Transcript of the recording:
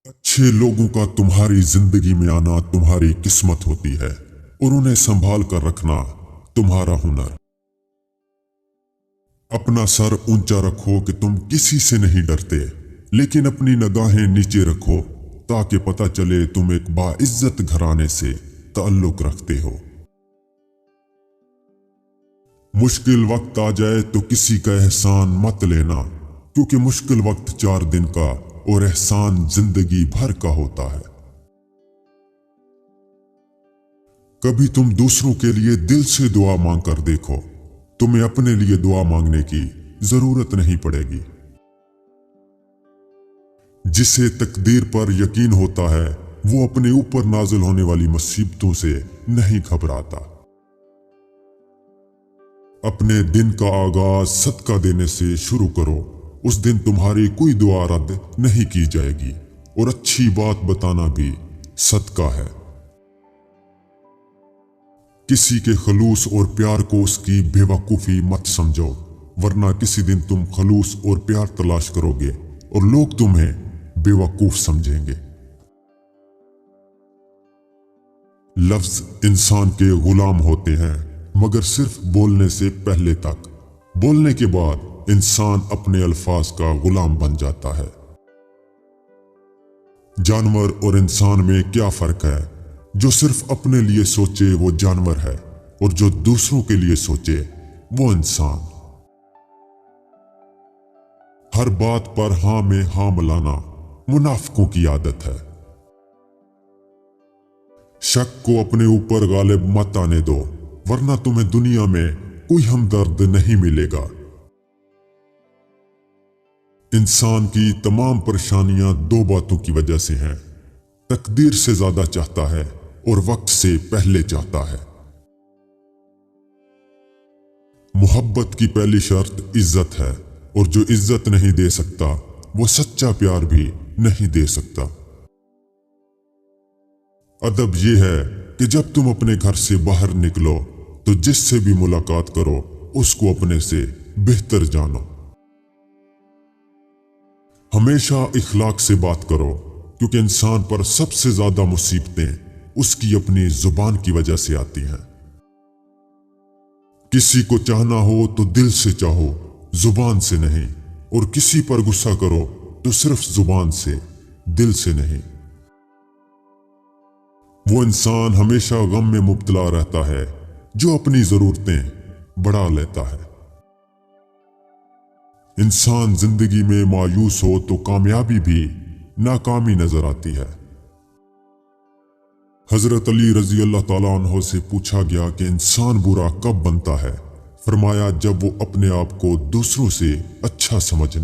अच्छे लोगों का तुम्हारी जिंदगी में आना तुम्हारी किस्मत होती है और उन्हें संभाल कर रखना तुम्हारा हुनर। अपना सर ऊंचा रखो कि तुम किसी से नहीं डरते, लेकिन अपनी निगाहें नीचे रखो ताकि पता चले तुम एक बाइज्जत घराने से ताल्लुक रखते हो। मुश्किल वक्त आ जाए तो किसी का एहसान मत लेना, क्योंकि मुश्किल वक्त 4 दिन का और एहसान जिंदगी भर का होता है। कभी तुम दूसरों के लिए दिल से दुआ मांग कर देखो, तुम्हें अपने लिए दुआ मांगने की जरूरत नहीं पड़ेगी। जिसे तकदीर पर यकीन होता है वो अपने ऊपर नाजिल होने वाली मुसीबतों से नहीं घबराता। अपने दिन का आगाज सदका देने से शुरू करो, उस दिन तुम्हारी कोई दुआ रद्द नहीं की जाएगी और अच्छी बात बताना भी सदका है। किसी के खलूस और प्यार को उसकी बेवकूफी मत समझो, वरना किसी दिन तुम खलूस और प्यार तलाश करोगे और लोग तुम्हें बेवकूफ समझेंगे। लफ्ज इंसान के गुलाम होते हैं, मगर सिर्फ बोलने से पहले तक। बोलने के बाद इंसान अपने अल्फाज का गुलाम बन जाता है। जानवर और इंसान में क्या फर्क है? जो सिर्फ अपने लिए सोचे वो जानवर है, और जो दूसरों के लिए सोचे वो इंसान। हर बात पर हाँ में हाँ मिलाना मुनाफिकों की आदत है। शक को अपने ऊपर गालिब मत आने दो, वरना तुम्हें दुनिया में कोई हमदर्द नहीं मिलेगा। इंसान की तमाम परेशानियां 2 बातों की वजह से हैं। तकदीर से ज्यादा चाहता है और वक्त से पहले चाहता है। मोहब्बत की पहली शर्त इज्जत है, और जो इज्जत नहीं दे सकता वो सच्चा प्यार भी नहीं दे सकता। अदब यह है कि जब तुम अपने घर से बाहर निकलो तो जिससे भी मुलाकात करो उसको अपने से बेहतर जानो। हमेशा इखलाक से बात करो, क्योंकि इंसान पर सबसे ज्यादा मुसीबतें उसकी अपनी जुबान की वजह से आती हैं। किसी को चाहना हो तो दिल से चाहो, जुबान से नहीं, और किसी पर गुस्सा करो तो सिर्फ जुबान से, दिल से नहीं। वो इंसान हमेशा गम में मुब्तला रहता है जो अपनी जरूरतें बढ़ा लेता है। इंसान जिंदगी में मायूस हो तो कामयाबी भी नाकामी नजर आती है। हजरत अली रजी अल्लाह ताला अन्हो से पूछा गया कि इंसान बुरा कब बनता है? फरमाया, जब वो अपने आप को दूसरों से अच्छा समझने